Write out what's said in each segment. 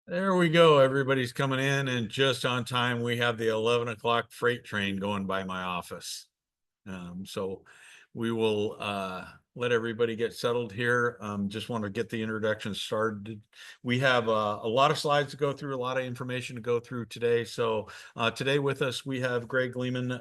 There we go. Everybody's coming in and just on time. We have the 11 o'clock freight train going by my office. So we will let everybody get settled here. Just want to get the introduction started. We have a lot of slides to go through, a lot of information to go through today. So today with us, we have Greg Lehman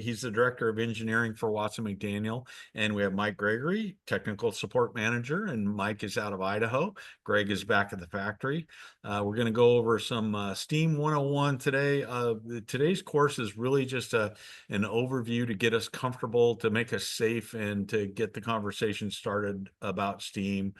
he's the Director of Engineering for Watson McDaniel. And we have Mike Gregory, Technical Support Manager, and Mike is out of Idaho. Greg is back at the factory. We're going to go over some STEAM 101 today. Today's course is really just an overview to get us comfortable, to make us safe, and to get the conversation started about STEAM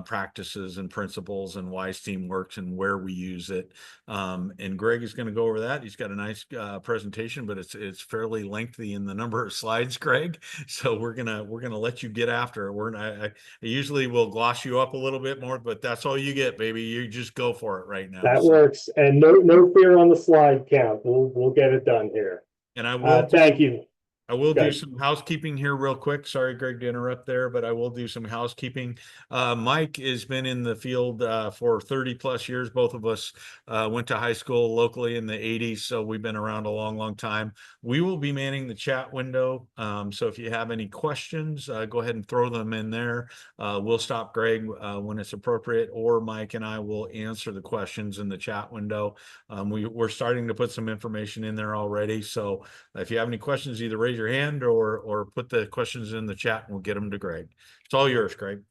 practices and principles and why STEAM works and where we use it. And Greg is going to go over that. He's got a nice presentation, but it's fairly lengthy in the number of slides, Greg. So we're gonna let you get after it. I usually will gloss you up a little bit more, but that's all you get, baby. You just go for it right now. That So, works. And no fear on the slide count. We'll get it done here. and I will Thank do you. I will do Good. some housekeeping here real quick. Sorry, Greg, to interrupt there, but I will do some housekeeping. Mike has been in the field for 30 plus years. Both of us went to high school locally in the 80s, so we've been around a long, long time. We will be manning the chat window. So if you have any questions, go ahead and throw them in there. We'll stop Greg when it's appropriate, or Mike and I will answer the questions in the chat window. We're starting to put some information in there already. So if you have any questions, either raise your hand or put the questions in the chat and we'll get them to Greg. It's all yours, Greg.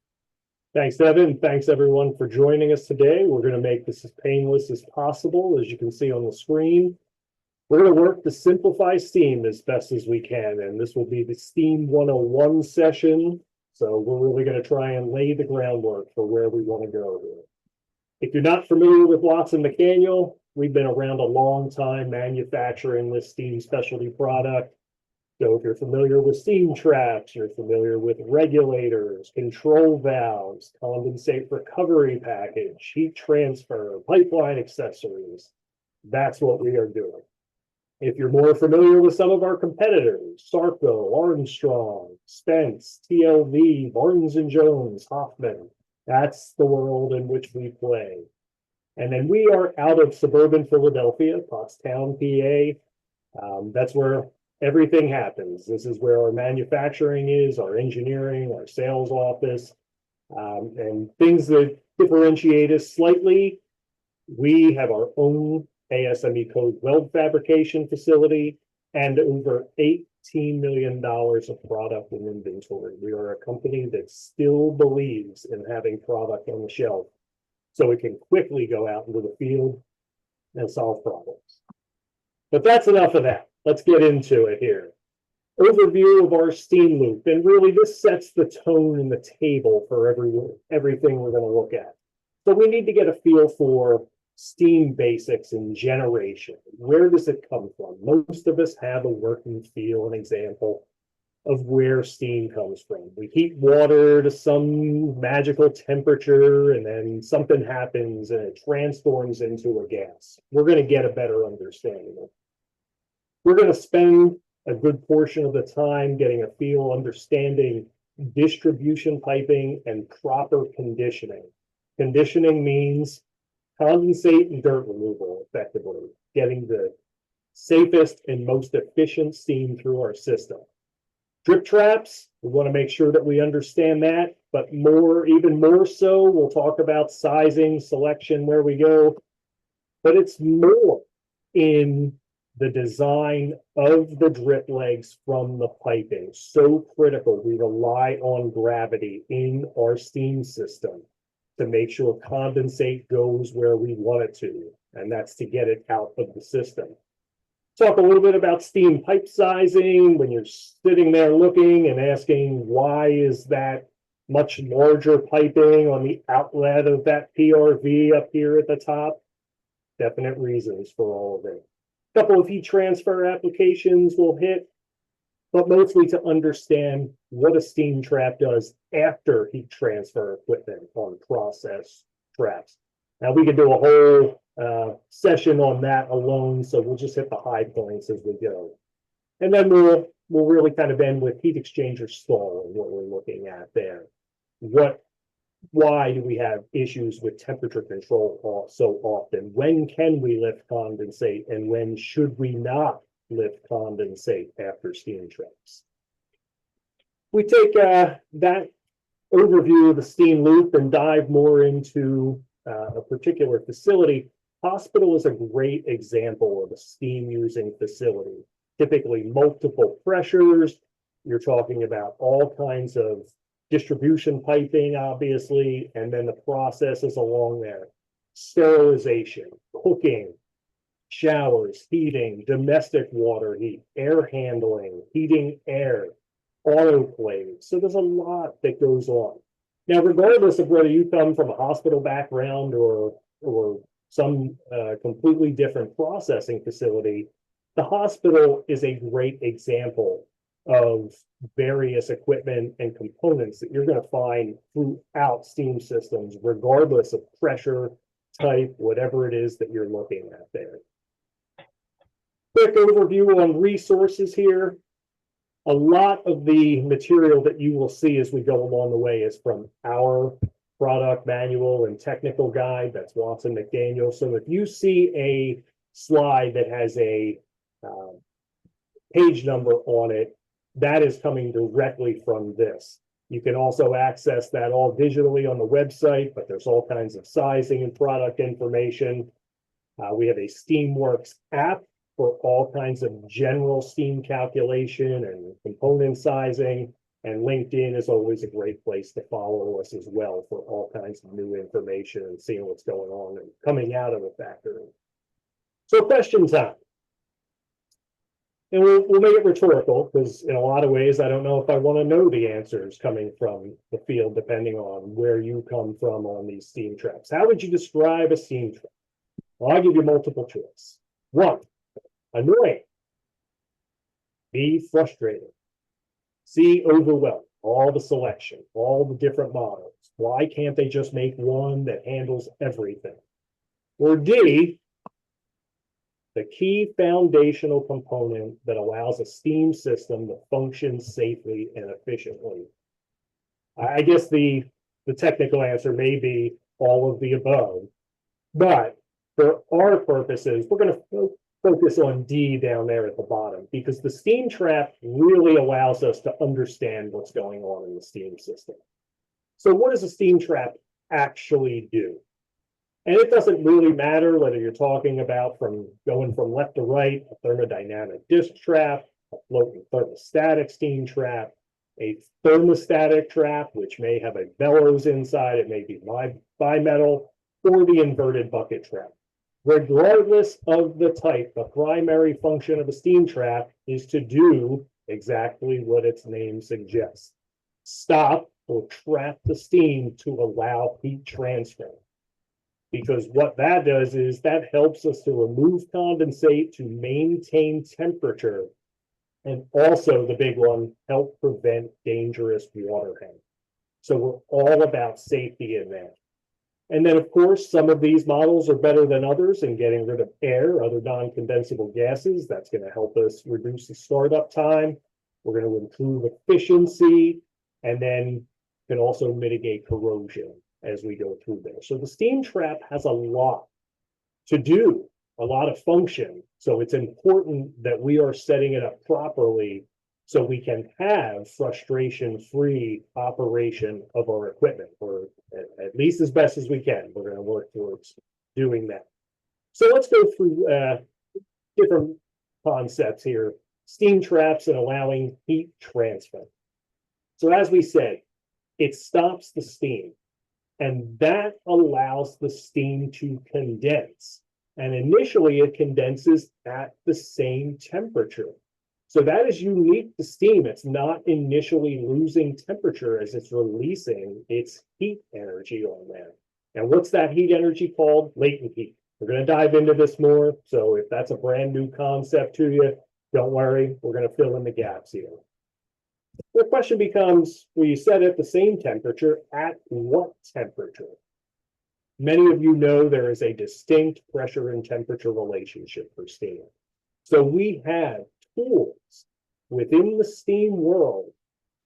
Thanks, Evan. Thanks, everyone, for joining us today. We're going to make this as painless as possible, as you can see on the screen. We're going to work to simplify STEAM as best as we can, and this will be the STEAM 101 session. So we're really going to try and lay the groundwork for where we want to go here. If you're not familiar with Watson McDaniel, we've been around a long time manufacturing this steam specialty product. So if you're familiar with steam traps, you're familiar with regulators, control valves, condensate recovery package, heat transfer, pipeline accessories, that's what we are doing. If you're more familiar with some of our competitors, Sarco, Armstrong, Spence, TLV, Barnes and Jones, Hoffman, that's the world in which we play. And then we are out of suburban Philadelphia, Pottstown, PA. That's where everything happens. This is where our manufacturing is, our engineering, our sales office, and things that differentiate us slightly. We have our own ASME code weld fabrication facility and over $18 million of product in inventory. We are a company that still believes in having product on the shelf so it can quickly go out into the field and solve problems. But that's enough of that. Let's get into it here. Overview of our steam loop. And really, this sets the tone and the table for everything we're going to look at. So we need to get a feel for steam basics and generation. Where does it come from? Most of us have a working feel, an example of where steam comes from. We heat water to some magical temperature, and then something happens and it transforms into a gas. We're going to get a better understanding of it. We're going to spend a good portion of the time getting a feel, understanding distribution piping and proper conditioning. Conditioning means condensate and dirt removal effectively, getting the safest and most efficient steam through our system. Drip traps, we want to make sure that we understand that, but even more so, we'll talk about sizing, selection, where we go, but it's more in the design of the drip legs from the piping. So critical. We rely on gravity in our steam system to make sure condensate goes where we want it to, and that's to get it out of the system. Talk a little bit about steam pipe sizing when you're sitting there looking and asking, why is that much larger piping on the outlet of that PRV up here at the top? Definite reasons for all of it. A couple of heat transfer applications we'll hit, but mostly to understand what a steam trap does after heat transfer equipment on process traps. Now we could do a whole session on that alone, so we'll just hit the high points as we go. And then we'll really kind of end with heat exchanger stalling, what we're looking at there. What why do we have issues with temperature control so often? When can we lift condensate and when should we not lift condensate after steam traps? We take that overview of the steam loop and dive more into a particular facility. Hospital is a great example of a steam using facility. Typically multiple pressures. You're talking about all kinds of distribution piping, obviously, and then the processes along there. Sterilization, cooking, showers, heating, domestic water heat, air handling, heating air, autoclaves. So there's a lot that goes on. Now, regardless of whether you come from a hospital background or some completely different processing facility, the hospital is a great example of various equipment and components that you're going to find throughout steam systems, regardless of pressure, type, whatever it is that you're looking at there. Quick overview on resources here. A lot of the material that you will see as we go along the way is from our product manual and technical guide. That's Watson McDaniel. So if you see a slide that has a page number on it, that is coming directly from this. You can also access that all digitally on the website, but there's all kinds of sizing and product information. We have a Steamworks app for all kinds of general steam calculation and component sizing. And LinkedIn is always a great place to follow us as well for all kinds of new information and seeing what's going on and coming out of the factory. So question time. And we'll make it rhetorical because in a lot of ways, I don't know if I want to know the answers coming from the field, depending on where you come from on these steam traps. How would you describe a steam trap? Well, I'll give you multiple choice. 1, annoying. B, frustrating. C, overwhelming. All the selection, all the different models. Why can't they just make one that handles everything? Or D, the key foundational component that allows a steam system to function safely and efficiently. I guess the technical answer may be all of the above, but for our purposes, we're going to focus on D down there at the bottom because the steam trap really allows us to understand what's going on in the steam system. So what does a steam trap actually do? And it doesn't really matter whether you're talking about going from left to right, a thermodynamic disk trap, a floating thermostatic steam trap, a thermostatic trap, which may have a bellows inside, it may be bimetal, or the inverted bucket trap. Regardless of the type, the primary function of a steam trap is to do exactly what its name suggests. Stop or trap the steam to allow heat transfer. Because what that does is that helps us to remove condensate to maintain temperature. And also the big one, help prevent dangerous water hang. So we're all about safety in that. And then, of course, some of these models are better than others in getting rid of air, other non-condensable gases. That's going to help us reduce the startup time. We're going to improve efficiency and then can also mitigate corrosion as we go through there. So the steam trap has a lot to do, a lot of function. So it's important that we are setting it up properly so we can have frustration-free operation of our equipment, or at least as best as we can. We're going to work towards doing that. So let's go through different concepts here. Steam traps and allowing heat transfer. So as we said, it stops the steam, and that allows the steam to condense. And initially, it condenses at the same temperature. So that is unique to steam. It's not initially losing temperature as it's releasing its heat energy on there. And what's that heat energy called? Latent heat. We're going to dive into this more. So if that's a brand new concept to you, don't worry. We're going to fill in the gaps here. The question becomes, will you set at the same temperature? At what temperature? Many of you know there is a distinct pressure and temperature relationship for steam. So we have tools within the steam world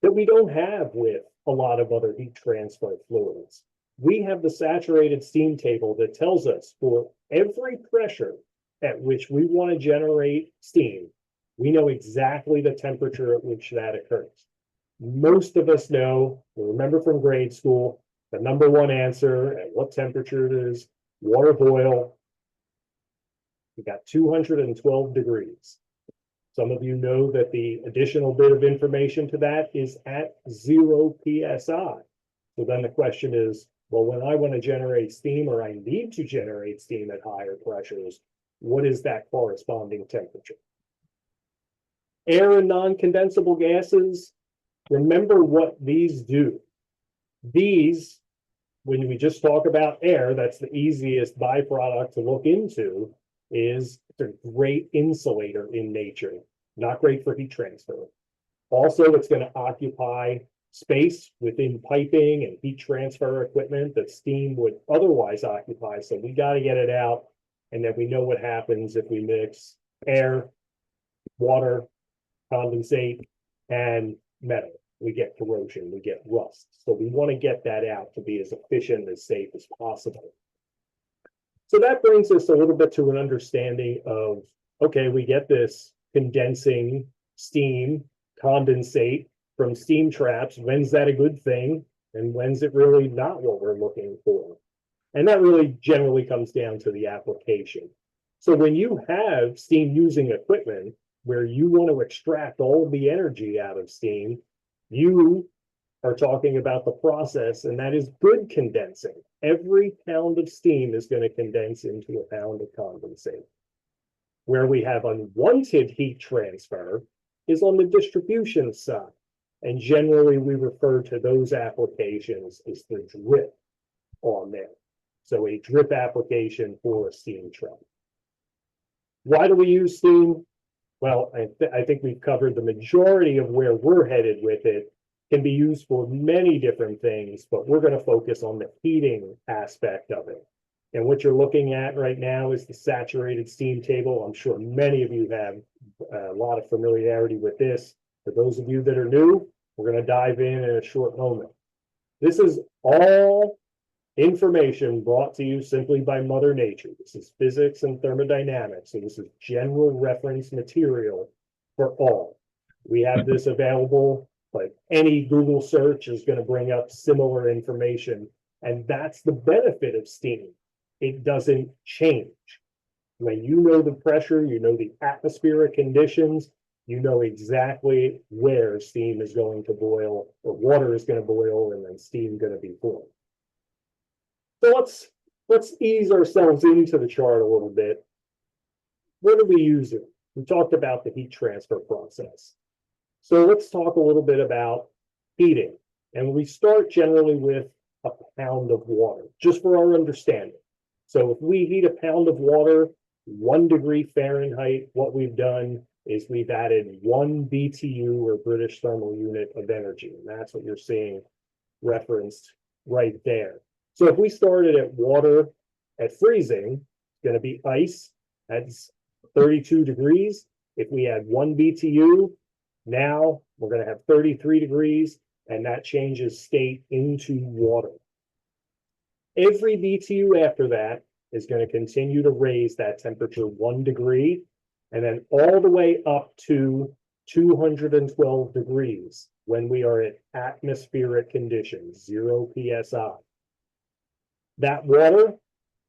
that we don't have with a lot of other heat transfer fluids. We have the saturated steam table that tells us for every pressure at which we want to generate steam, we know exactly the temperature at which that occurs. Most of us know, remember from grade school, the number one answer at what temperature it is, water boil. We got 212 degrees. Some of you know that the additional bit of information to that is at 0 psi. So then the question is, well, when I want to generate steam or I need to generate steam at higher pressures, what is that corresponding temperature? Air and non-condensable gases, remember what these do. These, when we just talk about air, that's the easiest byproduct to look into, is a great insulator in nature, not great for heat transfer. Also, it's going to occupy space within piping and heat transfer equipment that steam would otherwise occupy. So we got to get it out. And then we know what happens if we mix air, water, condensate, and metal. We get corrosion, we get rust. So we want to get that out to be as efficient and as safe as possible. So that brings us a little bit to an understanding of, okay, we get this condensing steam, condensate from steam traps. When's that a good thing? And when's it really not what we're looking for? And that really generally comes down to the application. So when you have steam using equipment where you want to extract all the energy out of steam, you are talking about the process, and that is good condensing. Every pound of steam is going to condense into a pound of condensate. Where we have unwanted heat transfer is on the distribution side. And generally, we refer to those applications as the drip on there. So a drip application for a steam trap. Why do we use steam? Well, I think we've covered the majority of where we're headed with it. Can be used for many different things, but we're going to focus on the heating aspect of it. And what you're looking at right now is the saturated steam table. I'm sure many of you have a lot of familiarity with this. For those of you that are new, we're going to dive in a short moment. This is all information brought to you simply by Mother Nature. This is physics and thermodynamics. So this is general reference material for all. We have this available, but any Google search is going to bring up similar information. And that's the benefit of steam. It doesn't change. When you know the pressure, you know the atmospheric conditions, you know exactly where steam is going to boil, or water is going to boil, and then steam going to be formed. So let's ease ourselves into the chart a little bit. What are we using? We talked about the heat transfer process. So let's talk a little bit about heating. And we start generally with a pound of water, just for our understanding. So if we heat a pound of water, 1 degree Fahrenheit, what we've done is we've added 1 BTU, or British thermal unit, of energy. And that's what you're seeing referenced right there. So if we started at water at freezing, it's going to be ice at 32 degrees. If we add 1 BTU, now we're going to have 33 degrees, and that changes state into water. Every BTU after that is going to continue to raise that temperature 1 degree, and then all the way up to 212 degrees when we are at atmospheric conditions, 0 psi. That water,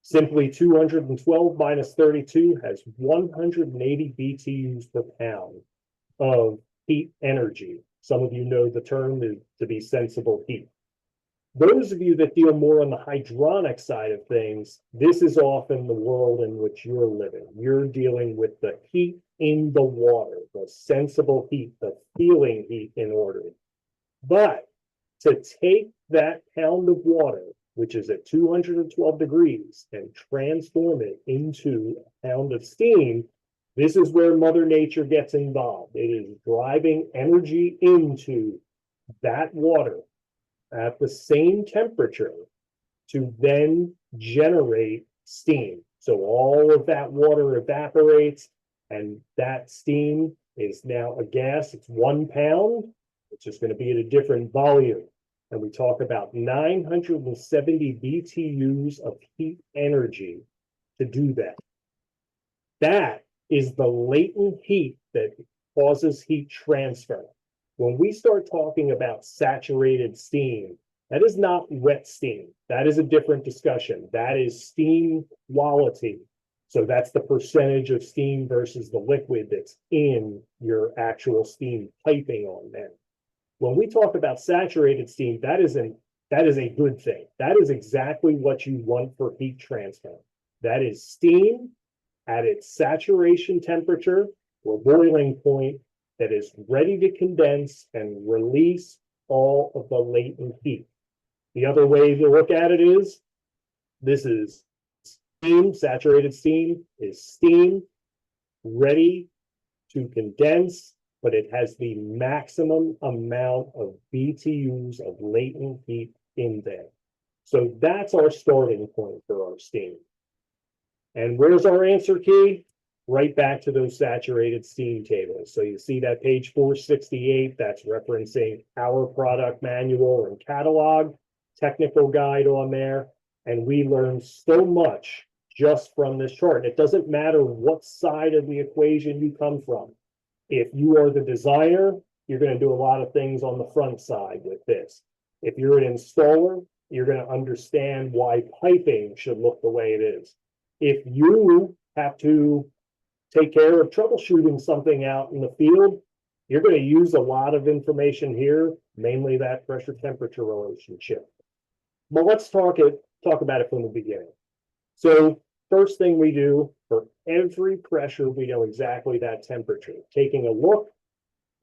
simply 212 minus 32, has 180 BTUs per pound of heat energy. Some of you know the term to be sensible heat. Those of you that deal more on the hydronic side of things, this is often the world in which you're living. You're dealing with the heat in the water, the sensible heat, the feeling heat in order. But to take that pound of water, which is at 212 degrees, and transform it into a pound of steam, this is where Mother Nature gets involved. It is driving energy into that water at the same temperature to then generate steam. So all of that water evaporates, and that steam is now a gas. It's 1 pound. It's just going to be at a different volume. And we talk about 970 BTUs of heat energy to do that. That is the latent heat that causes heat transfer. When we start talking about saturated steam, that is not wet steam. That is a different discussion. That is steam quality. So that's the percentage of steam versus the liquid that's in your actual steam piping on there. When we talk about saturated steam, that is a good thing. That is exactly what you want for heat transfer. That is steam at its saturation temperature or boiling point that is ready to condense and release all of the latent heat. The other way to look at it is, this is steam, saturated steam is steam ready to condense, but it has the maximum amount of BTUs of latent heat in there. So that's our starting point for our steam. And where's our answer key? Right back to those saturated steam tables. So you see that page 468, that's referencing our product manual and catalog, technical guide on there. And we learned so much just from this chart. It doesn't matter what side of the equation you come from. If you are the designer, you're going to do a lot of things on the front side with this. If you're an installer, you're going to understand why piping should look the way it is. If you have to take care of troubleshooting something out in the field, you're going to use a lot of information here, mainly that pressure temperature relationship. But let's talk about it from the beginning. So first thing we do, for every pressure, we know exactly that temperature. Taking a look,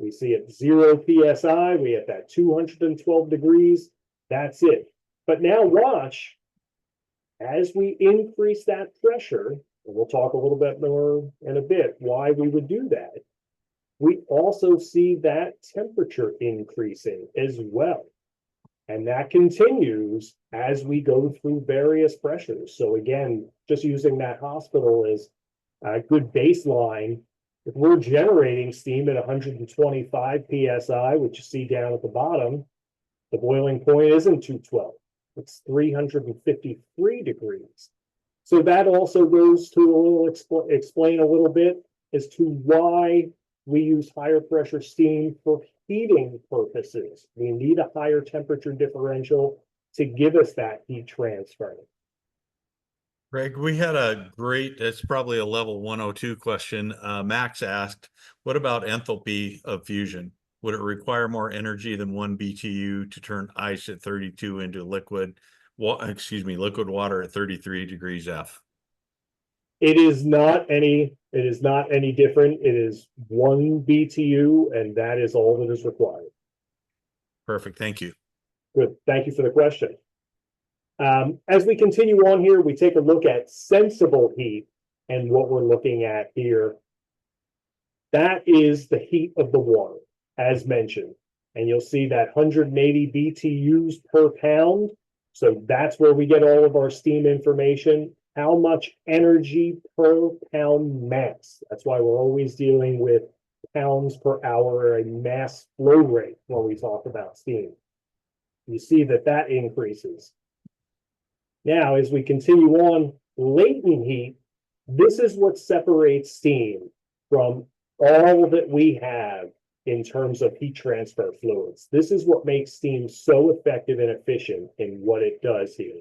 we see at 0 psi, we have that 212 degrees. That's it. But now watch, as we increase that pressure, and we'll talk a little bit more in a bit why we would do that, we also see that temperature increasing as well. And that continues as we go through various pressures. So again, just using that hospital as a good baseline, if we're generating steam at 125 psi, which you see down at the bottom, the boiling point isn't 212. It's 353 degrees. So that also goes to explain a little bit as to why we use higher pressure steam for heating purposes. We need a higher temperature differential to give us that heat transfer. Greg, we had a great, it's probably a level 102 question. Max asked, what about enthalpy of fusion? Would it require more energy than 1 BTU to turn ice at 32 into liquid water at 33 degrees F? It is not any different. It is 1 BTU, and that is all that is required. Perfect. Thank you. Good. Thank you for the question. As we continue on here, we take a look at sensible heat, and what we're looking at here, that is the heat of the water, as mentioned. And you'll see that 180 BTUs per pound. So that's where we get all of our steam information. How much energy per pound mass? That's why we're always dealing with pounds per hour, a mass flow rate when we talk about steam. You see that increases. Now, as we continue on, latent heat, this is what separates steam from all that we have in terms of heat transfer fluids. This is what makes steam so effective and efficient in what it does here.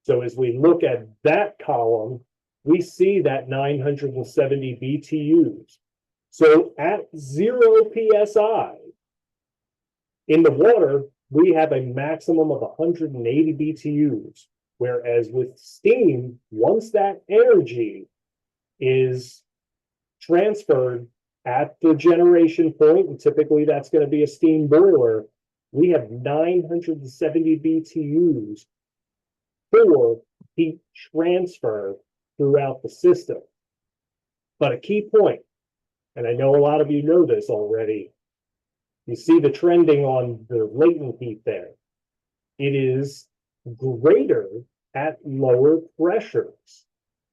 So as we look at that column, we see that 970 BTUs. So at 0 psi, in the water, we have a maximum of 180 BTUs. Whereas with steam, once that energy is transferred at the generation point, and typically that's going to be a steam boiler, we have 970 BTUs for heat transfer throughout the system. But a key point, and I know a lot of you know this already, you see the trending on the latent heat there. It is greater at lower pressures.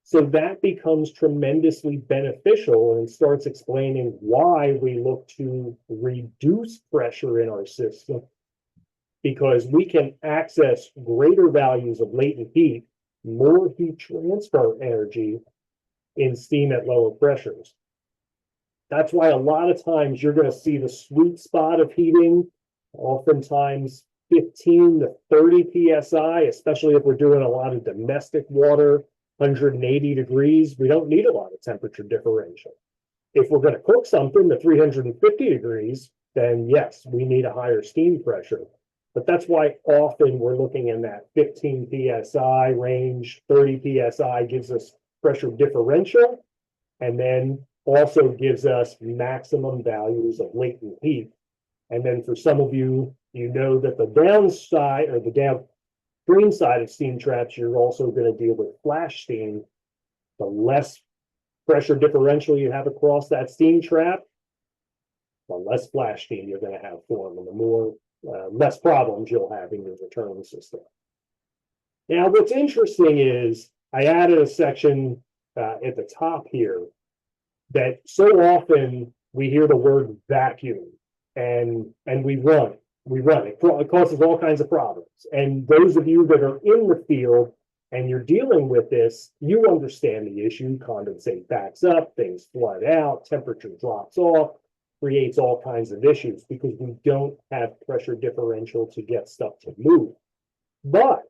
So that becomes tremendously beneficial and starts explaining why we look to reduce pressure in our system, because we can access greater values of latent heat, more heat transfer energy in steam at lower pressures. That's why a lot of times you're going to see the sweet spot of heating, oftentimes 15 to 30 psi, especially if we're doing a lot of domestic water, 180 degrees. We don't need a lot of temperature differential. If we're going to cook something to 350 degrees, then yes, we need a higher steam pressure. But that's why often we're looking in that 15 psi range. 30 psi gives us pressure differential, and then also gives us maximum values of latent heat. And then for some of you, you know that the downside or the downstream side of steam traps, you're also going to deal with flash steam. The less pressure differential you have across that steam trap, the less flash steam you're going to have form, and the more less problems you'll have in your return system. Now, what's interesting is I added a section at the top here that so often we hear the word vacuum and we run it. It causes all kinds of problems. And those of you that are in the field and you're dealing with this, you understand the issue. Condensate backs up, things flood out, temperature drops off, creates all kinds of issues because we don't have pressure differential to get stuff to move. But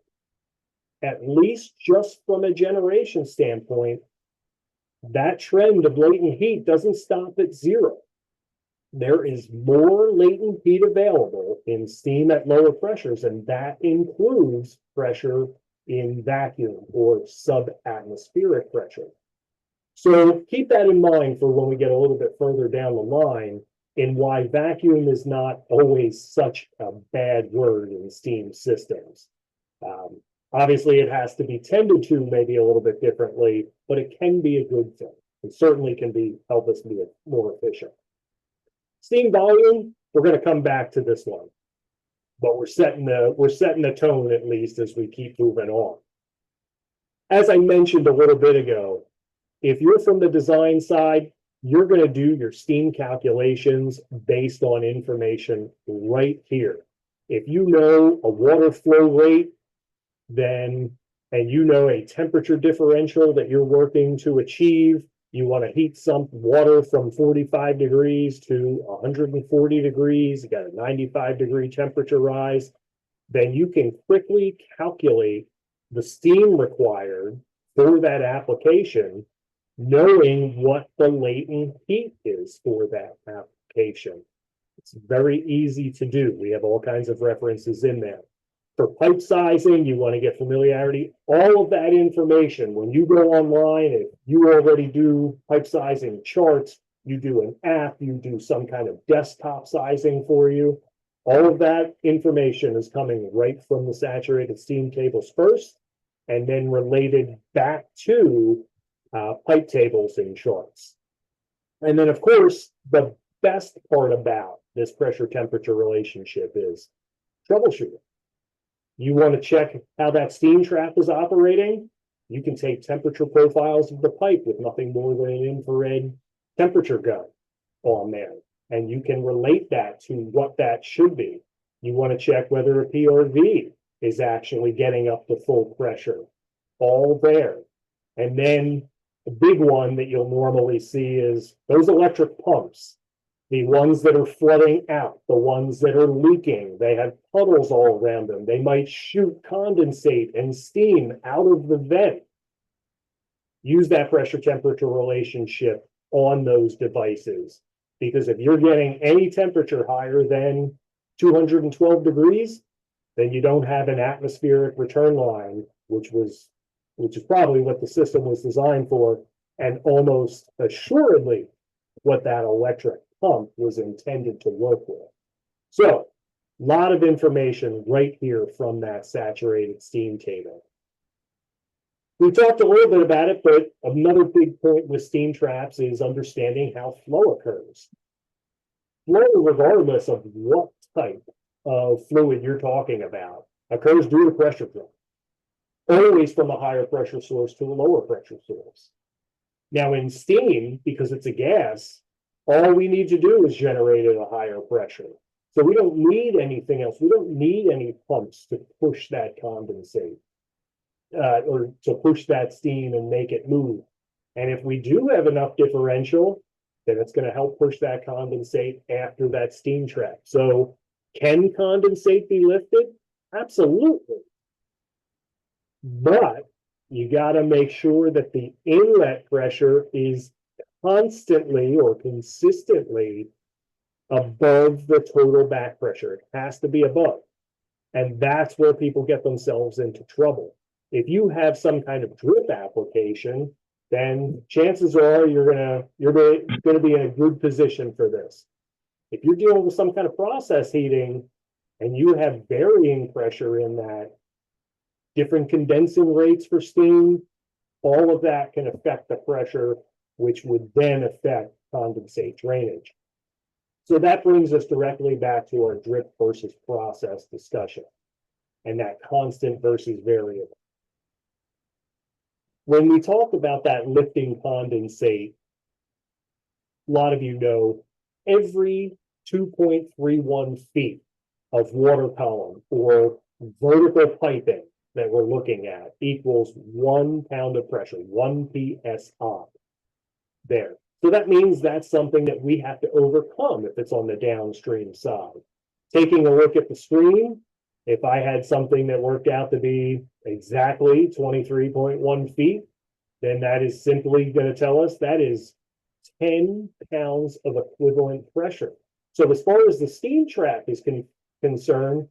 at least just from a generation standpoint, that trend of latent heat doesn't stop at zero. There is more latent heat available in steam at lower pressures, and that includes pressure in vacuum or subatmospheric pressure. So keep that in mind for when we get a little bit further down the line in why vacuum is not always such a bad word in steam systems. Obviously, it has to be tended to maybe a little bit differently, but it can be a good thing. It certainly can help us be more efficient. Steam volume, we're going to come back to this one, but we're setting the tone at least as we keep moving on. As I mentioned a little bit ago, if you're from the design side, you're going to do your steam calculations based on information right here. If you know a water flow rate, and you know a temperature differential that you're working to achieve, you want to heat some water from 45 degrees to 140 degrees, you got a 95-degree temperature rise, then you can quickly calculate the steam required for that application, knowing what the latent heat is for that application. It's very easy to do. We have all kinds of references in there. For pipe sizing, you want to get familiarity. All of that information, when you go online, if you already do pipe sizing charts, you do an app, you do some kind of desktop sizing for you, all of that information is coming right from the saturated steam tables first, and then related back to pipe tables and charts. And then, of course, the best part about this pressure-temperature relationship is troubleshooting. You want to check how that steam trap is operating, you can take temperature profiles of the pipe with nothing more than an infrared temperature gun on there, and you can relate that to what that should be. You want to check whether a PRV is actually getting up to full pressure, all there. And then the big one that you'll normally see is those electric pumps. The ones that are flooding out, the ones that are leaking, they have puddles all around them. They might shoot condensate and steam out of the vent. Use that pressure-temperature relationship on those devices, because if you're getting any temperature higher than 212 degrees, then you don't have an atmospheric return line, which is probably what the system was designed for, and almost assuredly what that electric pump was intended to work with. So, a lot of information right here from that saturated steam table. We talked a little bit about it, but another big point with steam traps is understanding how flow occurs. Flow, regardless of what type of fluid you're talking about, occurs due to pressure drop. always from a higher pressure source to a lower pressure source. Now in steam, because it's a gas, all we need to do is generate at a higher pressure. So we don't need anything else. We don't need any pumps to push that condensate or to push that steam and make it move. And if we do have enough differential, then it's going to help push that condensate after that steam trap. So can condensate be lifted? Absolutely. But you got to make sure that the inlet pressure is constantly or consistently above the total back pressure. It has to be above. And that's where people get themselves into trouble. If you have some kind of drip application, then chances are you're gonna be in a good position for this. If you're dealing with some kind of process heating and you have varying pressure in that, different condensing rates for steam, all of that can affect the pressure, which would then affect condensate drainage. So that brings us directly back to our drip versus process discussion and that constant versus variable. When we talk about that lifting condensate, a lot of you know every 2.31 feet of water column or vertical piping that we're looking at equals 1 pound of pressure, 1 PSI there. So that means that's something that we have to overcome if it's on the downstream side. Taking a look at the screen, if I had something that worked out to be exactly 23.1 feet, then that is simply going to tell us that is 10 pounds of equivalent pressure. So as far as the steam trap is concerned,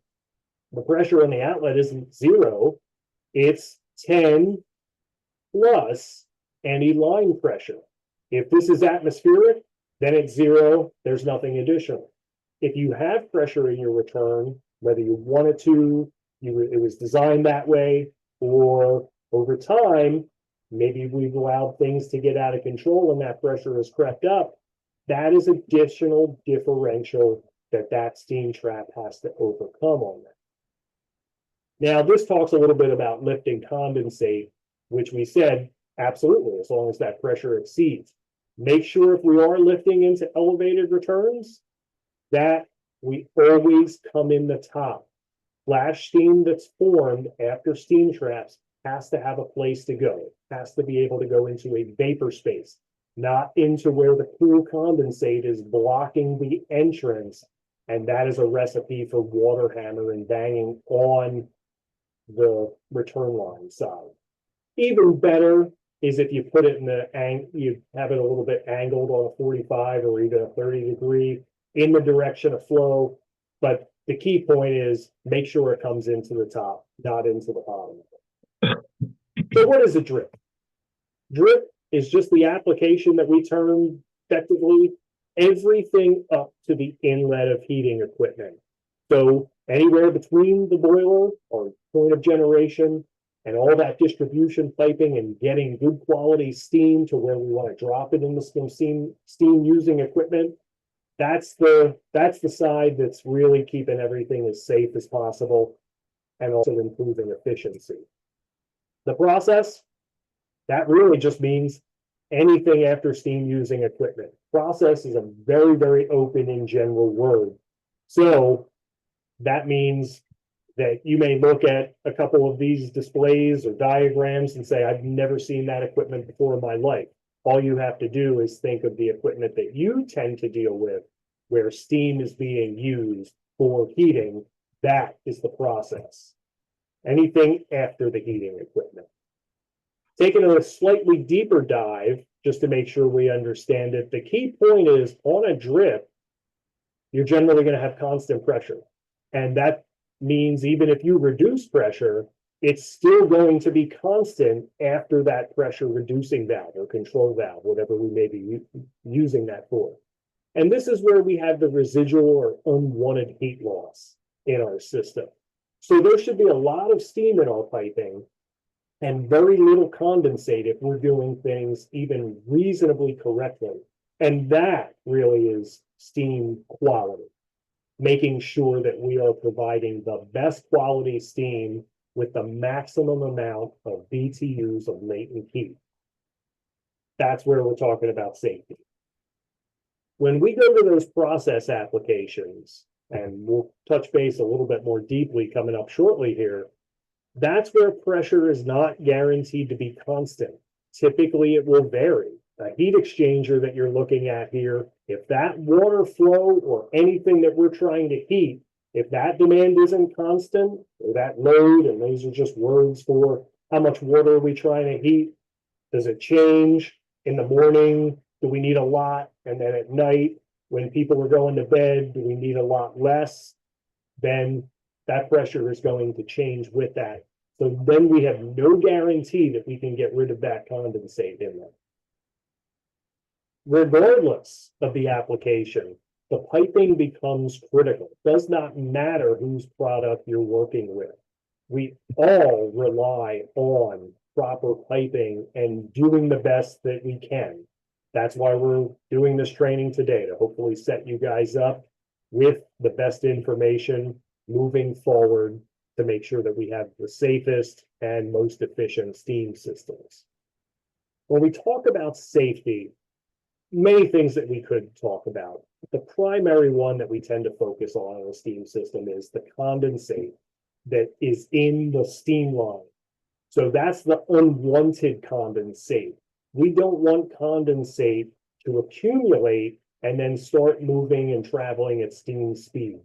the pressure on the outlet isn't 0, it's 10 plus any line pressure. If this is atmospheric, then it's 0, there's nothing additional. If you have pressure in your return, whether you wanted to, it was designed that way, or over time, maybe we've allowed things to get out of control and that pressure has crept up, that is additional differential that steam trap has to overcome on that. Now, this talks a little bit about lifting condensate, which we said, absolutely, as long as that pressure exceeds. Make sure if we are lifting into elevated returns, that we always come in the top. Flash steam that's formed after steam traps has to have a place to go. It has to be able to go into a vapor space, not into where the cool condensate is blocking the entrance. And that is a recipe for water hammer and banging on the return line side. Even better is if you put it in you have it a little bit angled on a 45 or even a 30 degree in the direction of flow. But the key point is make sure it comes into the top, not into the bottom. So what is a drip? Drip is just the application that we term effectively everything up to the inlet of heating equipment. So anywhere between the boiler or point of generation and all that distribution piping and getting good quality steam to where we want to drop it in the steam using equipment, that's the side that's really keeping everything as safe as possible and also improving efficiency. The process, that really just means anything after steam using equipment. Process is a very, very open and general word. So that means that you may look at a couple of these displays or diagrams and say, I've never seen that equipment before in my life. All you have to do is think of the equipment that you tend to deal with, where steam is being used for heating. That is the process. Anything after the heating equipment. Taking a slightly deeper dive, just to make sure we understand it, the key point is on a drip, you're generally going to have constant pressure. And that means even if you reduce pressure, it's still going to be constant after that pressure reducing valve or control valve, whatever we may be using that for. And this is where we have the residual or unwanted heat loss in our system. So there should be a lot of steam in our piping and very little condensate if we're doing things even reasonably correctly. And that really is steam quality, making sure that we are providing the best quality steam with the maximum amount of BTUs of latent heat. That's where we're talking about safety. When we go to those process applications, and we'll touch base a little bit more deeply coming up shortly here, that's where pressure is not guaranteed to be constant. Typically, it will vary. A heat exchanger that you're looking at here, if that water flow or anything that we're trying to heat, if that demand isn't constant, or that load, and those are just words for how much water are we trying to heat, does it change in the morning? Do we need a lot? And then at night, when people are going to bed, do we need a lot less? Then that pressure is going to change with that. So then we have no guarantee that we can get rid of that condensate in there. Regardless of the application, the piping becomes critical. It does not matter whose product you're working with. We all rely on proper piping and doing the best that we can. That's why we're doing this training today, to hopefully set you guys up with the best information moving forward to make sure that we have the safest and most efficient steam systems. When we talk about safety, many things that we could talk about. The primary one that we tend to focus on in a steam system is the condensate that is in the steam line. So that's the unwanted condensate. We don't want condensate to accumulate and then start moving and traveling at steam speed.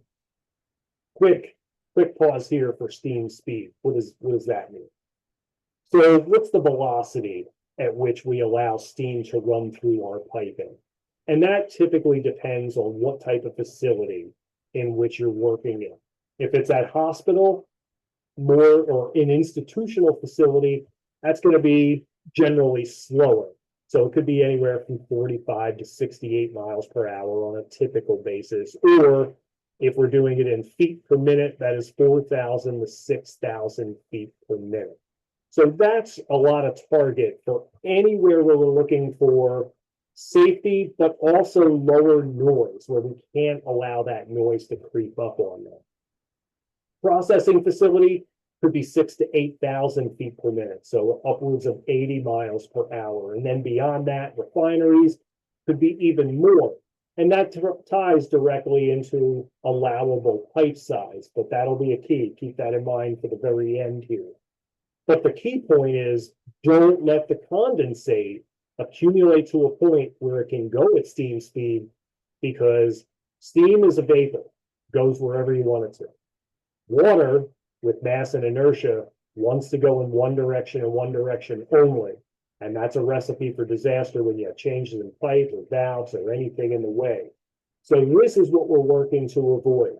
Quick pause here for steam speed. What does that mean? So what's the velocity at which we allow steam to run through our piping? And that typically depends on what type of facility in which you're working in. If it's at hospital, more or an institutional facility, that's going to be generally slower. So it could be anywhere from 45 to 68 miles per hour on a typical basis. Or if we're doing it in feet per minute, that is 4,000 to 6,000 feet per minute. So that's a lot of target for anywhere where we're looking for safety, but also lower noise, where we can't allow that noise to creep up on them. Processing facility could be 6,000 to 8,000 feet per minute, so upwards of 80 miles per hour. And then beyond that, refineries could be even more. And that ties directly into allowable pipe size, but that'll be a key. Keep that in mind for the very end here. But the key point is, don't let the condensate accumulate to a point where it can go at steam speed, because steam is a vapor, goes wherever you want it to. Water, with mass and inertia, wants to go in one direction and one direction only. And that's a recipe for disaster when you have changes in pipe or valves or anything in the way. So this is what we're working to avoid.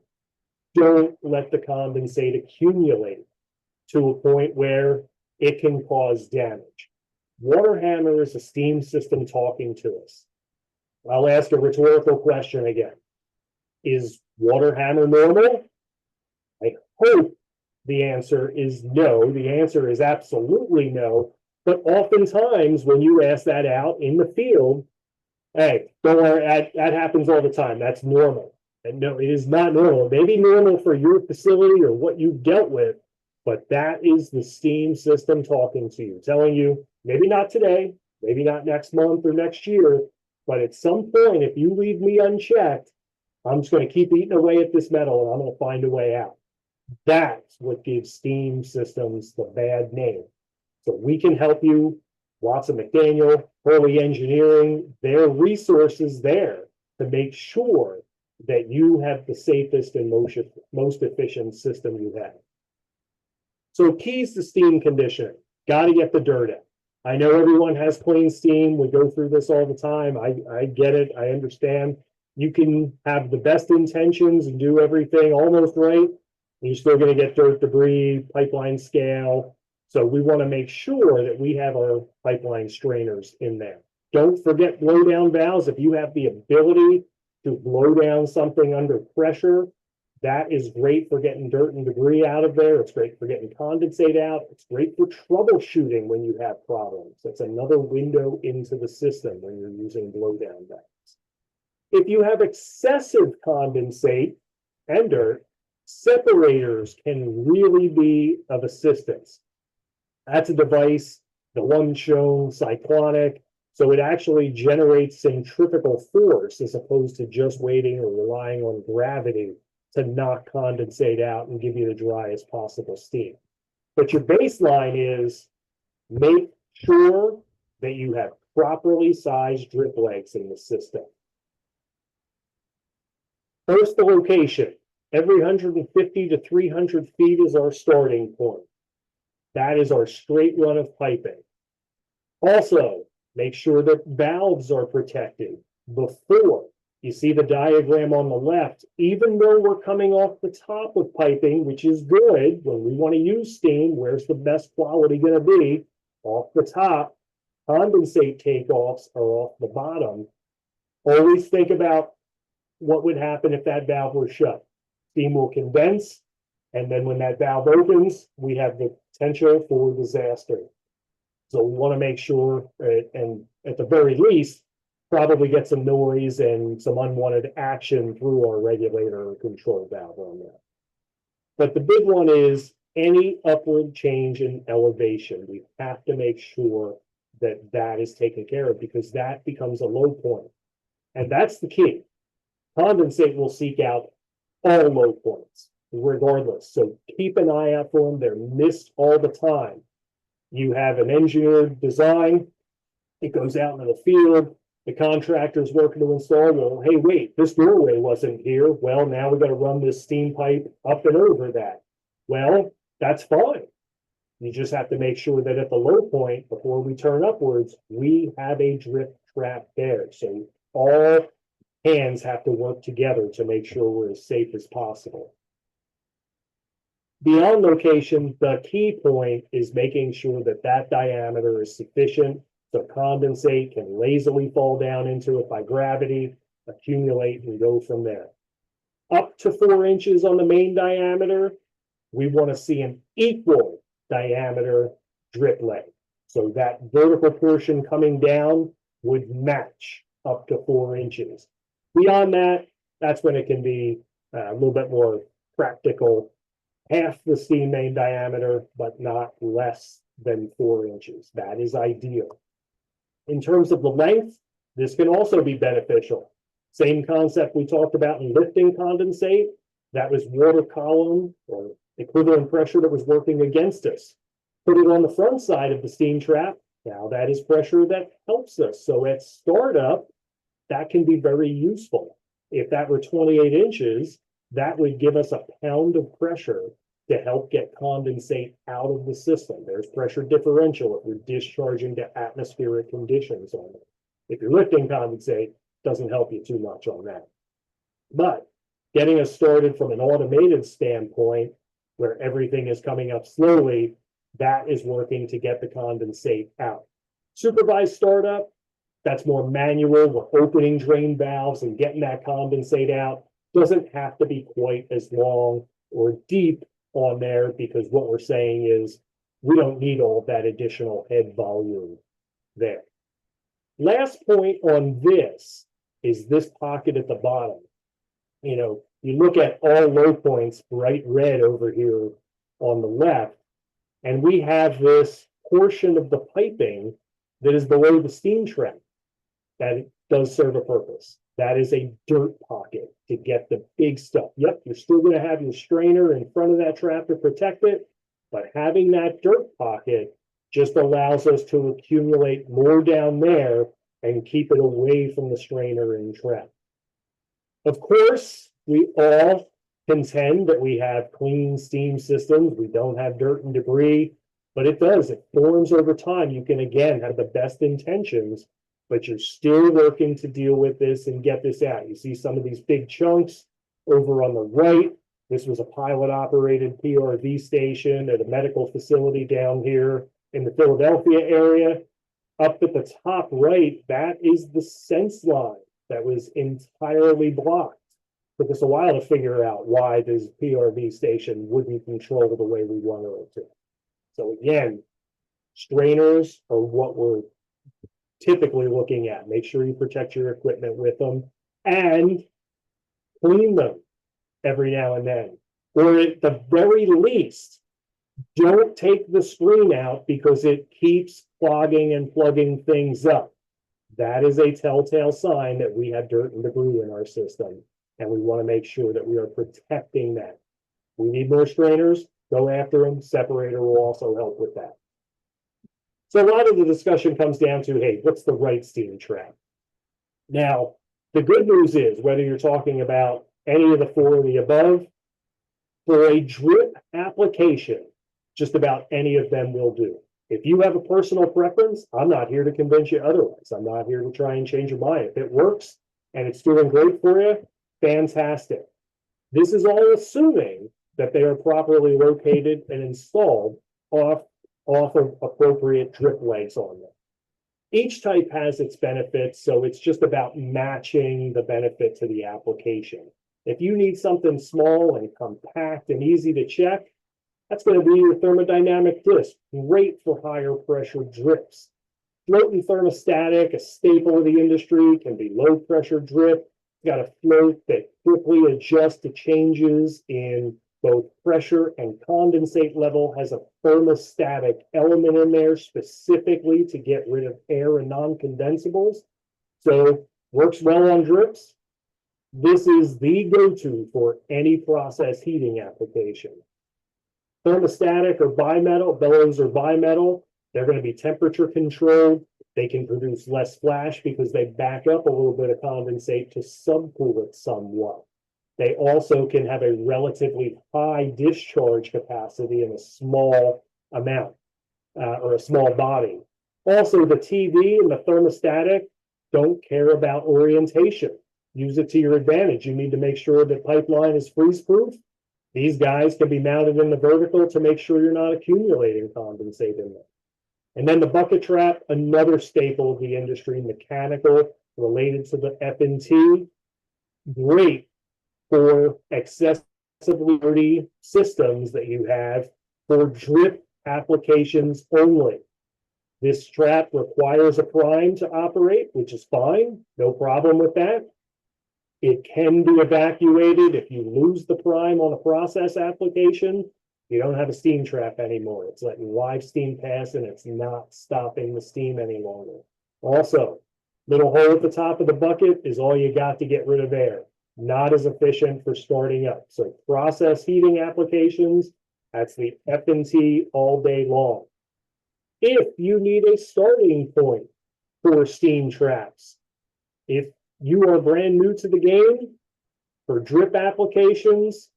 Don't let the condensate accumulate to a point where it can cause damage. Water hammer is a steam system talking to us. I'll ask a rhetorical question again. Is water hammer normal? I hope the answer is no. The answer is absolutely no. But oftentimes when you ask that out in the field, hey, don't worry, that happens all the time. That's normal. And no, it is not normal. It may be normal for your facility or what you've dealt with, but that is the steam system talking to you, telling you, maybe not today, maybe not next month or next year, but at some point, if you leave me unchecked, I'm just going to keep eating away at this metal and I'm going to find a way out. That's what gives steam systems the bad name. So we can help you. Watson McDaniel, Hurley Engineering, their resources there to make sure that you have the safest and most efficient system you have. So keys to steam conditioning. Got to get the dirt out. I know everyone has clean steam. We go through this all the time. I get it. I understand. You can have the best intentions and do everything almost right, and you're still going to get dirt, debris, pipeline scale. So we want to make sure that we have our pipeline strainers in there. Don't forget blow down valves. If you have the ability to blow down something under pressure, that is great for getting dirt and debris out of there. It's great for getting condensate out. It's great for troubleshooting when you have problems. That's another window into the system when you're using blow down valves. If you have excessive condensate and dirt, Separators can really be of assistance. That's a device, the one shown cyclonic, so it actually generates centrifugal force as opposed to just waiting or relying on gravity to knock condensate out and give you the driest possible steam. But your baseline is make sure that you have properly sized drip legs in the system. First, the location. Every 150 to 300 feet is our starting point. That is our straight run of piping. Also, make sure that valves are protected before. You see the diagram on the left, even though we're coming off the top of piping, which is good when we want to use steam, where's the best quality going to be? Off the top. Condensate takeoffs are off the bottom. Always think about what would happen if that valve were shut. Steam will condense, and then when that valve opens, we have the potential for disaster. So we want to make sure, and at the very least, probably get some noise and some unwanted action through our regulator or control valve on that. But the big one is any upward change in elevation. We have to make sure that that is taken care of because that becomes a low point. And that's the key. Condensate will seek out all low points regardless. So keep an eye out for them. They're missed all the time. You have an engineered design. It goes out into the field. The contractor's working to install. Well, hey, wait, this doorway wasn't here. Well, now we got to run this steam pipe up and over that. Well, that's fine. You just have to make sure that at the low point, before we turn upwards, we have a drip trap there. So all hands have to work together to make sure we're as safe as possible. Beyond location, the key point is making sure that that diameter is sufficient so condensate can lazily fall down into it by gravity, accumulate, and go from there. Up to 4 inches on the main diameter, we want to see an equal diameter drip leg. So that vertical portion coming down would match up to 4 inches. Beyond that, that's when it can be a little bit more practical. Half the steam main diameter, but not less than 4 inches. That is ideal. In terms of the length, this can also be beneficial. Same concept we talked about in lifting condensate. That was water column or equivalent pressure that was working against us. Put it on the front side of the steam trap. Now that is pressure that helps us. So at startup, that can be very useful. If that were 28 inches, that would give us a pound of pressure to help get condensate out of the system. There's pressure differential if you're discharging to atmospheric conditions on it. If you're lifting condensate, doesn't help you too much on that. But getting us started from an automated standpoint, where everything is coming up slowly, that is working to get the condensate out. Supervised startup, that's more manual. We're opening drain valves and getting that condensate out. Doesn't have to be quite as long or deep on there because what we're saying is we don't need all of that additional head volume there. Last point on this is this pocket at the bottom. You know, you look at all low points, bright red over here on the left, and we have this portion of the piping that is below the steam trap. That does serve a purpose. That is a dirt pocket to get the big stuff. Yep, you're still going to have your strainer in front of that trap to protect it, but having that dirt pocket just allows us to accumulate more down there and keep it away from the strainer and trap. Of course, we all contend that we have clean steam systems. We don't have dirt and debris, but it does. It forms over time. You can, again, have the best intentions, but you're still working to deal with this and get this out. You see some of these big chunks over on the right. This was a pilot-operated PRV station at a medical facility down here in the Philadelphia area. Up at the top right, that is the sense line that was entirely blocked. Took us a while to figure out why this PRV station wouldn't control the way we wanted it to. So again, strainers are what we're typically looking at. Make sure you protect your equipment with them and clean them every now and then. Or at the very least, don't take the screen out because it keeps clogging and plugging things up. That is a telltale sign that we have dirt and debris in our system, and we want to make sure that we are protecting that. We need more strainers, go after them. Separator will also help with that. So a lot of the discussion comes down to, hey, what's the right steam trap? Now, the good news is, whether you're talking about any of the four of the above, for a drip application, just about any of them will do. If you have a personal preference, I'm not here to convince you otherwise. I'm not here to try and change your mind. If it works and it's doing great for you, fantastic. This is all assuming that they are properly located and installed off of appropriate drip legs on them. Each type has its benefits, so it's just about matching the benefit to the application. If you need something small and compact and easy to check, that's going to be your thermodynamic disc, great for higher pressure drips. Float and thermostatic, a staple of the industry, can be low pressure drip. You got a float that quickly adjusts to changes in both pressure and condensate level, has a thermostatic element in there specifically to get rid of air and non-condensables. So works well on drips. This is the go-to for any process heating application. Thermostatic or bimetal, bellows or bimetal, they're going to be temperature controlled. They can produce less flash because they back up a little bit of condensate to subcool it somewhat. They also can have a relatively high discharge capacity in a small amount or a small body. Also, the TV and the thermostatic don't care about orientation. Use it to your advantage. You need to make sure that pipeline is freeze-proof. These guys can be mounted in the vertical to make sure you're not accumulating condensate in them. And then the bucket trap, another staple of the industry, mechanical, related to the F&T. Great for excessively dirty systems that you have for drip applications only. This trap requires a prime to operate, which is fine, no problem with that. It can be evacuated if you lose the prime on a process application. You don't have a steam trap anymore. It's letting live steam pass and it's not stopping the steam any longer. Also, little hole at the top of the bucket is all you got to get rid of air. Not as efficient for starting up. So process heating applications, that's the F&T all day long. If you need a starting point for steam traps, if you are brand new to the game, for drip applications,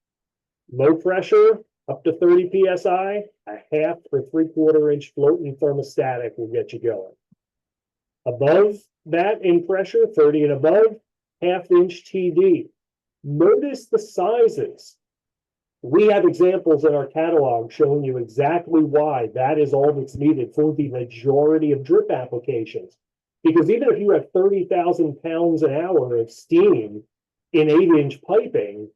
low pressure, up to 30 PSI, a half or 3/4 inch floating thermostatic will get you going. Above that in pressure, 30 and above, 1/2 inch TD. Notice the sizes. We have examples in our catalog showing you exactly why that is all that's needed for the majority of drip applications. Because even if you have 30,000 pounds an hour of steam in 8-inch piping,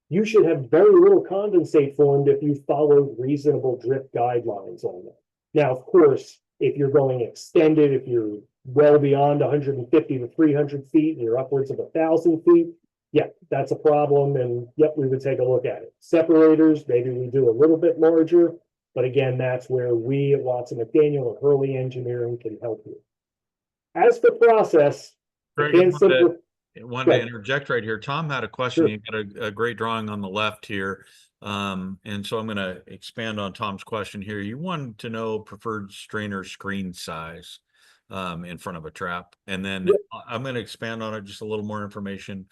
you should have very little condensate formed if you follow reasonable drip guidelines on them. Now, of course, if you're going extended, if you're well beyond 150 to 300 feet and you're upwards of 1,000 feet, yeah, that's a problem. And yep, we would take a look at it. Separators, maybe we do a little bit larger, but again, that's where we at Watson McDaniel or Hurley Engineering can help you. As for process, Greg, I wanted to interject right here. Tom had a question. Sure. You got a great drawing on the left here. And so I'm going to expand on Tom's question here. You wanted to know preferred strainer screen size in front of a trap. And then I'm going to expand on it, just a little more information,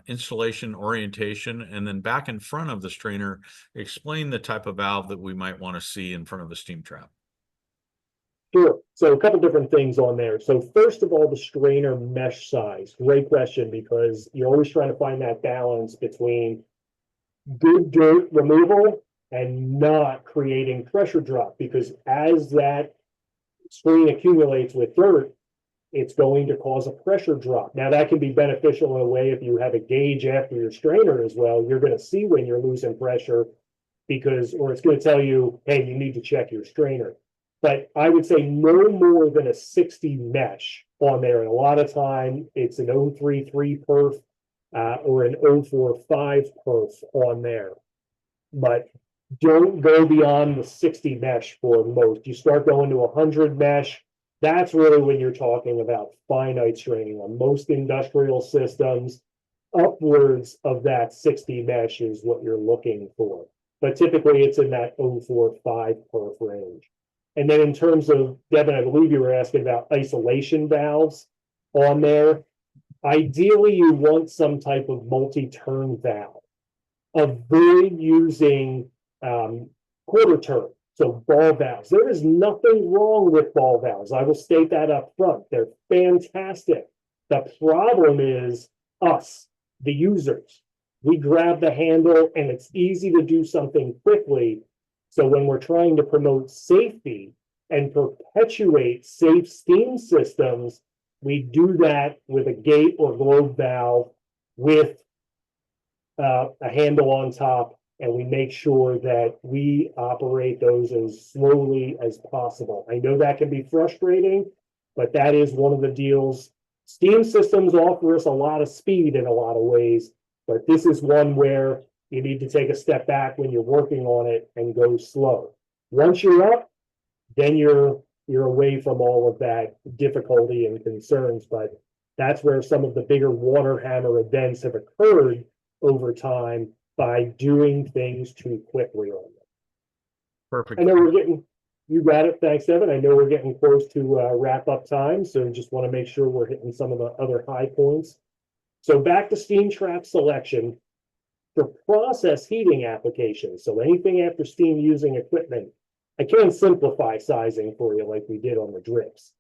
installation orientation, and then back in front of the strainer, explain the type of valve that we might want to see in front of the steam trap. Sure. So a couple different things on there. So first of all, the strainer mesh size. Great question, because you're always trying to find that balance between good dirt removal and not creating pressure drop, because as that screen accumulates with dirt, it's going to cause a pressure drop. Now that can be beneficial in a way if you have a gauge after your strainer as well. You're going to see when you're losing pressure because, or it's going to tell you, hey, you need to check your strainer. But I would say no more than a 60 mesh on there. And a lot of time it's an 033 perf or an 045 perf on there. but don't go beyond the 60 mesh for most. You start going to 100 mesh, that's really when you're talking about finite straining. On most industrial systems, upwards of that 60 mesh is what you're looking for. But typically it's in that 0.45 perf range. And then in terms of, Devin, I believe you were asking about isolation valves on there. Ideally, you want some type of multi-turn valve. Avoid using quarter turn, so ball valves. There is nothing wrong with ball valves. I will state that up front. They're fantastic. The problem is us, the users. We grab the handle and it's easy to do something quickly. So when we're trying to promote safety and perpetuate safe steam systems, we do that with a gate or globe valve with a handle on top, and we make sure that we operate those as slowly as possible. I know that can be frustrating, but that is one of the deals. Steam systems offer us a lot of speed in a lot of ways, but this is one where you need to take a step back when you're working on it and go slow. Once you're up, then you're away from all of that difficulty and concerns, but that's where some of the bigger water hammer events have occurred over time by doing things too quickly on them. Perfect. I know we're getting, you got it. Thanks, Evan. I know we're getting close to wrap up time, so just want to make sure we're hitting some of the other high points. So back to steam trap selection for process heating applications. So anything after steam using equipment, I can simplify sizing for you like we did on the drips.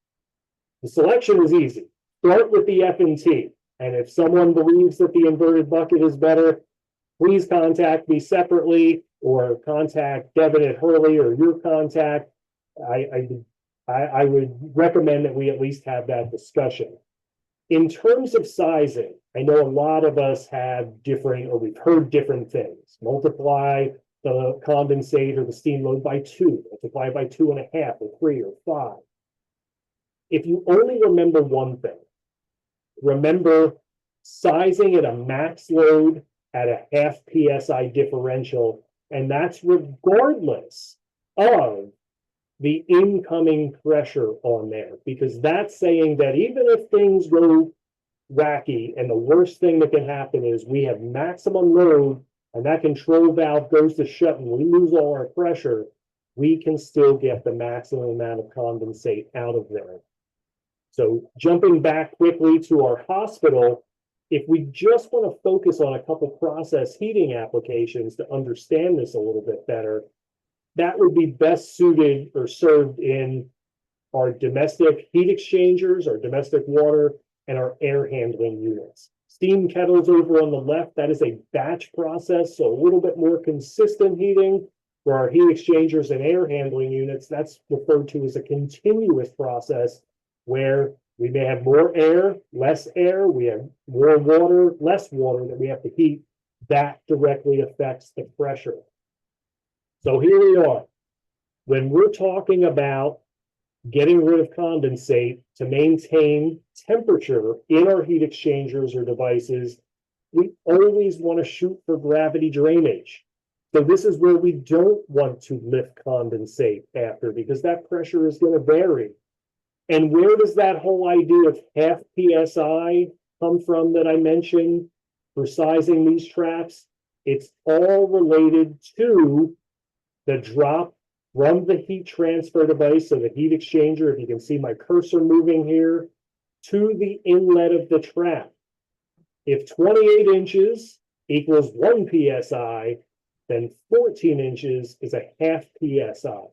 The selection is easy. Start with the F&T. And if someone believes that the inverted bucket is better, please contact me separately or contact Devin at Hurley or your contact. I would recommend that we at least have that discussion. In terms of sizing, I know a lot of us have different, or we've heard different things. Multiply the condensate or the steam load by 2, multiply by 2.5 or 3 or 5. If you only remember one thing, remember sizing at a max load at a half PSI differential, and that's regardless of the incoming pressure on there, because that's saying that even if things go wacky, and the worst thing that can happen is we have maximum load and that control valve goes to shut and we lose all our pressure, we can still get the maximum amount of condensate out of there. So jumping back quickly to our hospital, if we just want to focus on a couple process heating applications to understand this a little bit better, that would be best suited or served in our domestic heat exchangers, our domestic water, and our air handling units. Steam kettles over on the left, that is a batch process, so a little bit more consistent heating. For our heat exchangers and air handling units, that's referred to as a continuous process, where we may have more air, less air, we have more water, less water that we have to heat. That directly affects the pressure. So here we are. When we're talking about getting rid of condensate to maintain temperature in our heat exchangers or devices, we always want to shoot for gravity drainage. So this is where we don't want to lift condensate after, because that pressure is going to vary. And where does that whole idea of half PSI come from that I mentioned for sizing these traps? It's all related to the drop from the heat transfer device, so the heat exchanger, if you can see my cursor moving here, to the inlet of the trap. If 28 inches equals 1 PSI, then 14 inches is a half PSI.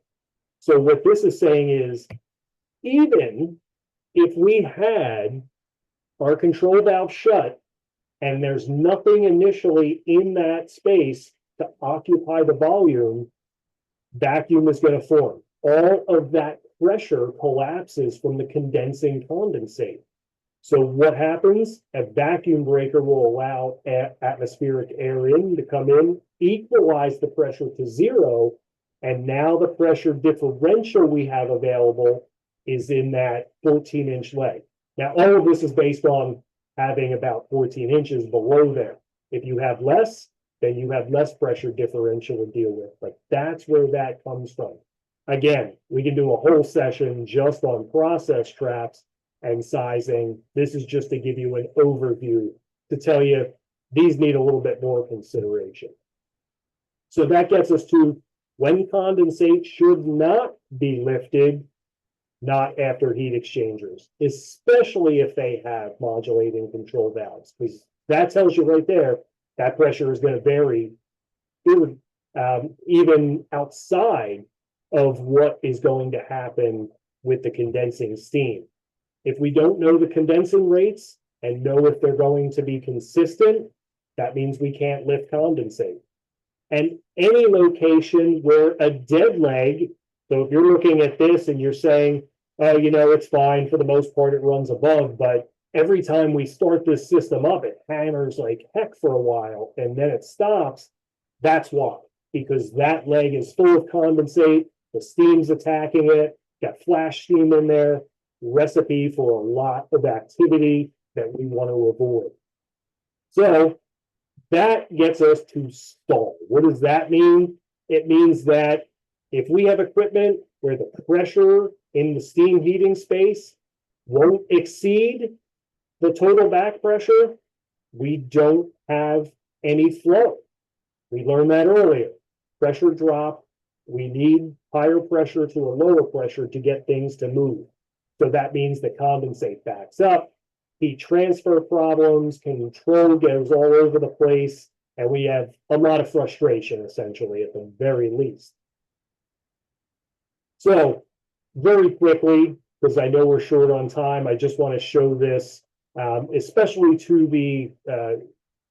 So what this is saying is, even if we had our control valve shut and there's nothing initially in that space to occupy the volume, vacuum is going to form. All of that pressure collapses from the condensing condensate. So what happens? A vacuum breaker will allow atmospheric air in to come in, equalize the pressure to 0, and now the pressure differential we have available is in that 14-inch leg. Now, all of this is based on having about 14 inches below there. If you have less, then you have less pressure differential to deal with. But that's where that comes from. Again, we can do a whole session just on process traps and sizing. This is just to give you an overview to tell you these need a little bit more consideration. So that gets us to when condensate should not be lifted, not after heat exchangers, especially if they have modulating control valves, because that tells you right there that pressure is going to vary even outside of what is going to happen with the condensing steam. If we don't know the condensing rates and know if they're going to be consistent, that means we can't lift condensate. And any location where a dead leg, so if you're looking at this and you're saying, oh, you know, it's fine, for the most part, it runs above, but every time we start this system up, it hammers like heck for a while, and then it stops. That's why, because that leg is full of condensate, the steam's attacking it, got flash steam in there, recipe for a lot of activity that we want to avoid. So that gets us to stall. What does that mean? It means that if we have equipment where the pressure in the steam heating space won't exceed the total back pressure, we don't have any flow. We learned that earlier. Pressure drop, we need higher pressure to a lower pressure to get things to move. So that means the condensate backs up, heat transfer problems, control goes all over the place, and we have a lot of frustration, essentially, at the very least. So very quickly, because I know we're short on time, I just want to show this, especially to the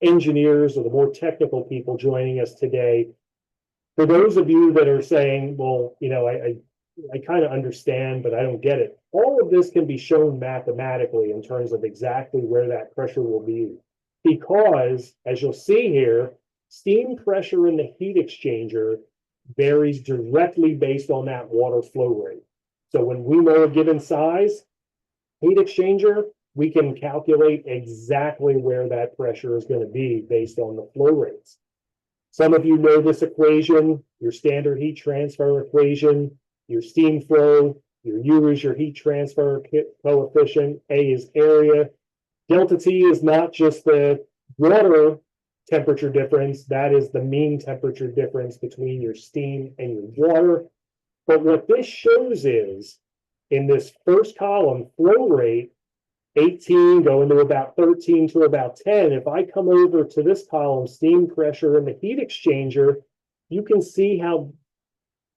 engineers or the more technical people joining us today. For those of you that are saying, well, you know, I kind of understand, but I don't get it. All of this can be shown mathematically in terms of exactly where that pressure will be. Because, as you'll see here, steam pressure in the heat exchanger varies directly based on that water flow rate. So when we know a given size heat exchanger, we can calculate exactly where that pressure is going to be based on the flow rates. Some of you know this equation, your standard heat transfer equation, your steam flow, your U is your heat transfer coefficient, A is area. Delta T is not just the water temperature difference, that is the mean temperature difference between your steam and your water. But what this shows is, in this first column, flow rate, 18 going to about 13 to about 10. If I come over to this column, steam pressure in the heat exchanger, you can see how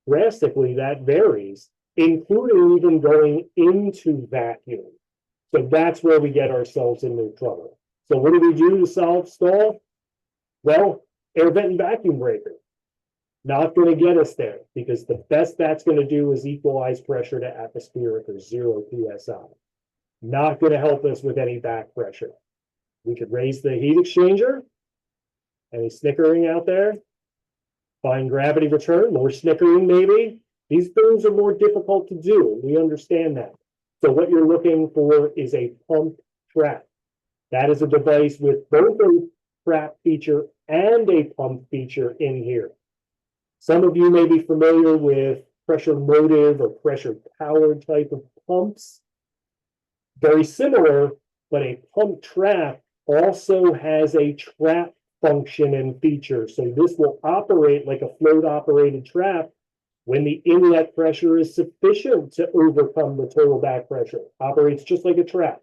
drastically that varies, including even going into vacuum. So that's where we get ourselves into trouble. So what do we do to solve stall? Well, air vent and vacuum breaker. Not going to get us there, because the best that's going to do is equalize pressure to atmospheric or 0 psi. Not going to help us with any back pressure. We could raise the heat exchanger. Any snickering out there? Find gravity return, more snickering maybe. These things are more difficult to do. We understand that. So what you're looking for is a pump trap. That is a device with both a trap feature and a pump feature in here. Some of you may be familiar with pressure motive or pressure powered type of pumps. Very similar, but a pump trap also has a trap function and feature. So this will operate like a float operated trap when the inlet pressure is sufficient to overcome the total back pressure. Operates just like a trap.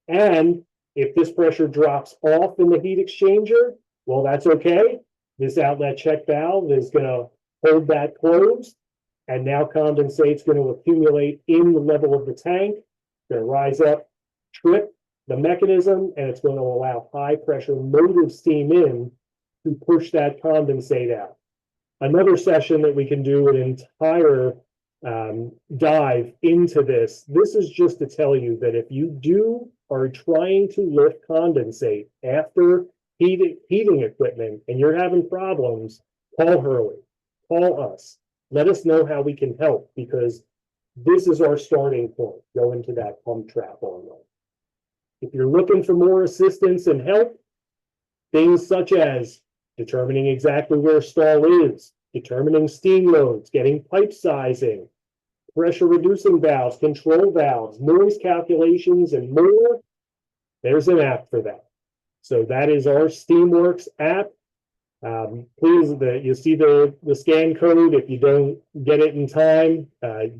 And if this pressure drops off in the heat exchanger, well, that's okay. This outlet check valve is going to hold that closed, and now condensate's going to accumulate in the level of the tank. Going to rise up, trip the mechanism, and it's going to allow high pressure motive steam in to push that condensate out. Another session that we can do an entire dive into this. This is just to tell you that if you are trying to lift condensate after heating equipment and you're having problems, call Hurley, call us. Let us know how we can help, because this is our starting point. Go into that pump trap online. If you're looking for more assistance and help, things such as determining exactly where stall is, determining steam loads, getting pipe sizing, pressure reducing valves, control valves, noise calculations, and more. There's an app for that. So that is our Steamworks app. Please, you see the scan code. If you don't get it in time,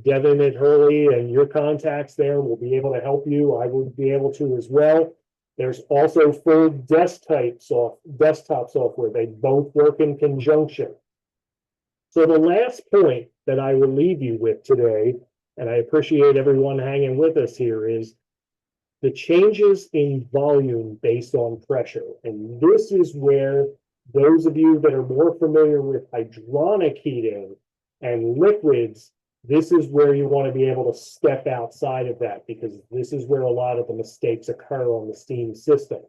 Devin at Hurley and your contacts there will be able to help you. I will be able to as well. There's also full desktop software. They both work in conjunction. So the last point that I will leave you with today, and I appreciate everyone hanging with us here, is the changes in volume based on pressure. And this is where those of you that are more familiar with hydronic heating and liquids, this is where you want to be able to step outside of that, because this is where a lot of the mistakes occur on the steam system.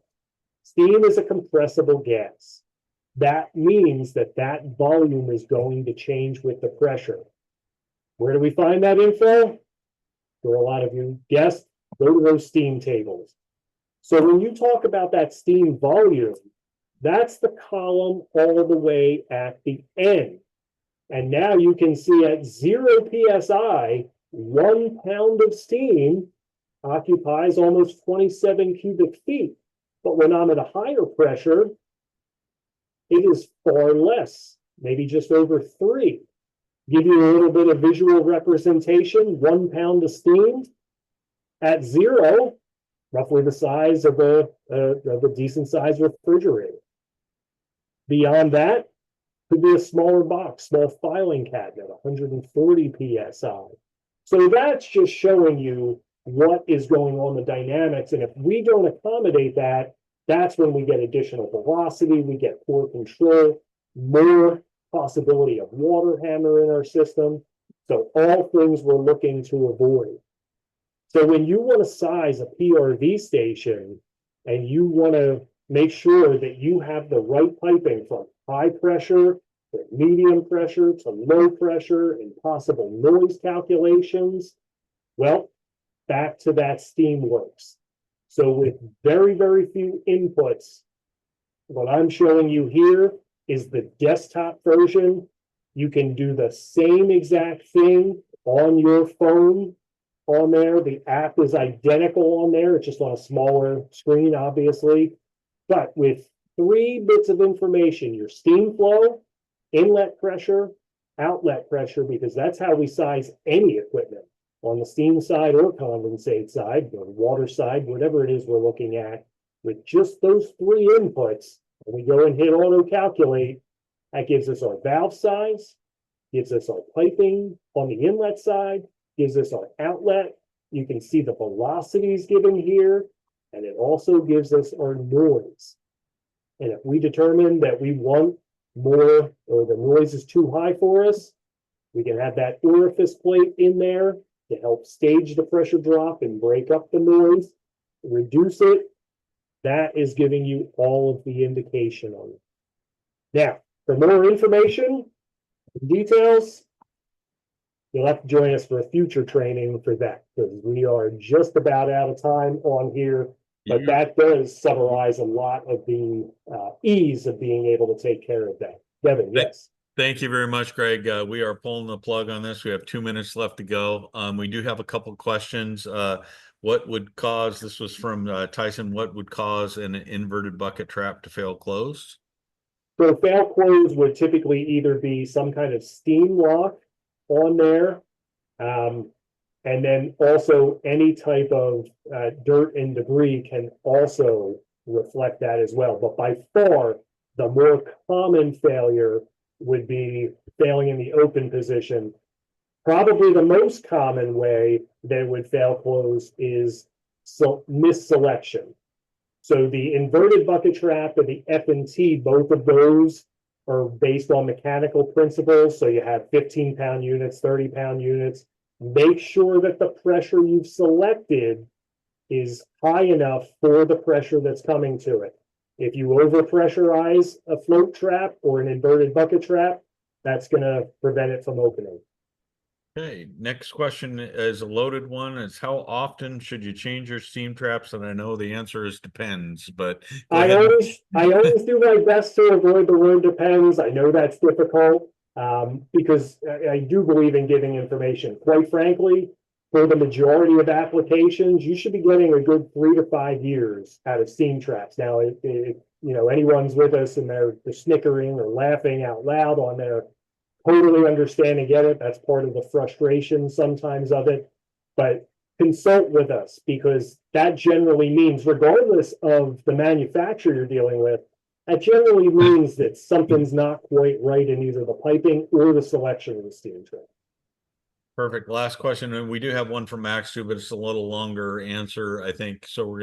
Steam is a compressible gas. That means that that volume is going to change with the pressure. Where do we find that info? For a lot of you guessed, go to those steam tables. So when you talk about that steam volume, that's the column all the way at the end. And now you can see at 0 psi, 1 pound of steam occupies almost 27 cubic feet. But when I'm at a higher pressure, it is far less, maybe just over 3. Give you a little bit of visual representation. 1 pound of steam at 0, roughly the size of a decent sized refrigerator. Beyond that, could be a smaller box, small filing cabinet, 140 psi. So that's just showing you what is going on, the dynamics. And if we don't accommodate that, that's when we get additional velocity, we get poor control, more possibility of water hammer in our system. So all things we're looking to avoid. So when you want to size a PRV station and you want to make sure that you have the right piping from high pressure to medium pressure to low pressure and possible noise calculations, well, back to that Steamworks. So with very, very few inputs, what I'm showing you here is the desktop version. You can do the same exact thing on your phone on there. The app is identical on there. It's just on a smaller screen, obviously. But with 3 bits of information, your steam flow, inlet pressure, outlet pressure, because that's how we size any equipment on the steam side or condensate side, or water side, whatever it is we're looking at. With just those 3 inputs, and we go and hit auto calculate, that gives us our valve size, gives us our piping on the inlet side, gives us our outlet. You can see the velocities given here, and it also gives us our noise. And if we determine that we want more, or the noise is too high for us, we can have that orifice plate in there to help stage the pressure drop and break up the noise, reduce it. That is giving you all of the indication on it. Now, for more information, details, you'll have to join us for a future training for that, because we are just about out of time on here. But that does summarize a lot of the ease of being able to take care of that. Devin, yes. Thank you very much, Greg. We are pulling the plug on this. We have 2 minutes left to go. We do have a couple questions. What would cause, this was from Tyson, what would cause an inverted bucket trap to fail closed? So fail closed would typically either be some kind of steam lock on there, and then also any type of dirt and debris can also reflect that as well. But by far, the more common failure would be failing in the open position. Probably the most common way that would fail close is misselection. So the inverted bucket trap and the F&T, both of those are based on mechanical principles. So you have 15-pound units, 30-pound units. Make sure that the pressure you've selected is high enough for the pressure that's coming to it. If you overpressurize a float trap or an inverted bucket trap, that's going to prevent it from opening. Okay, next question is a loaded one. It's how often should you change your steam traps? And I know the answer is depends, but go I ahead. always do my best to avoid the word depends. I know that's difficult, because I do believe in giving information. Quite frankly, for the majority of applications, you should be getting a good 3 to 5 years out of steam traps. Now, anyone's with us and they're snickering or laughing out loud on their totally understand and get it. That's part of the frustration sometimes of it. But consult with us, because that generally means, regardless of the manufacturer you're dealing with, that generally means that something's not quite right in either the piping or the selection of the steam trap. Perfect. Last question, and we do have one from Max too, but it's a little longer answer, I think. So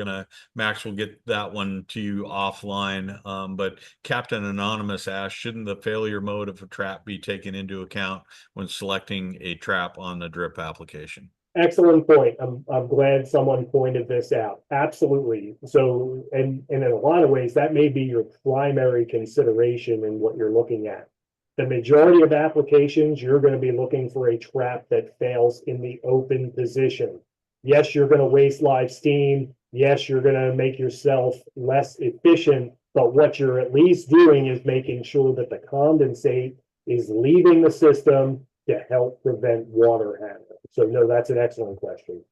Max will get that one to you offline. But Captain Anonymous asked, shouldn't the failure mode of a trap be taken into account when selecting a trap on the drip application? Excellent point. I'm glad someone pointed this out. Absolutely. So, and in a lot of ways, that may be your primary consideration in what you're looking at. The majority of applications, you're going to be looking for a trap that fails in the open position. Yes, you're going to waste live steam. Yes, you're going to make yourself less efficient, but what you're at least doing is making sure that the condensate is leaving the system to help prevent water handling. So no, that's an excellent question.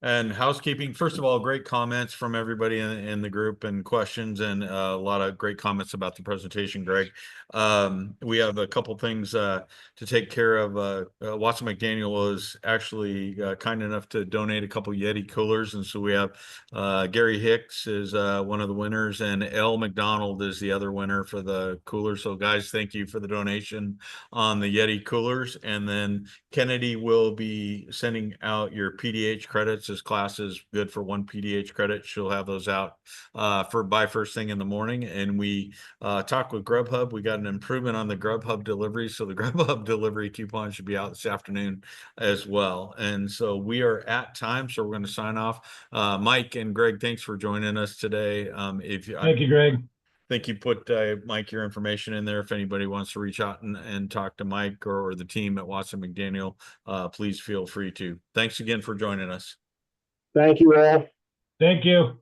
And housekeeping, first of all, great comments from everybody in the group and questions, and a lot of great comments about the presentation, Greg. We have a couple things to take care of. Watson McDaniel was actually kind enough to donate a couple Yeti coolers, and so we have Gary Hicks is one of the winners, and L. McDonald is the other winner for the cooler. So guys, thank you for the donation on the Yeti coolers. And then Kennedy will be sending out your PDH credits. His class is good for 1 PDH credit. She'll have those out by first thing in the morning. And we talked with Grubhub. We got an improvement on the Grubhub delivery. So the Grubhub delivery coupon should be out this afternoon as well. And so we are at time. So we're going to sign off. Mike and Greg, thanks for joining us today. Thank you, Greg. Think you put Mike your information in there if anybody wants to reach out and talk to Mike or the team at Watson McDaniel. Please feel free to. Thanks again for joining us. Thank you all. Thank you.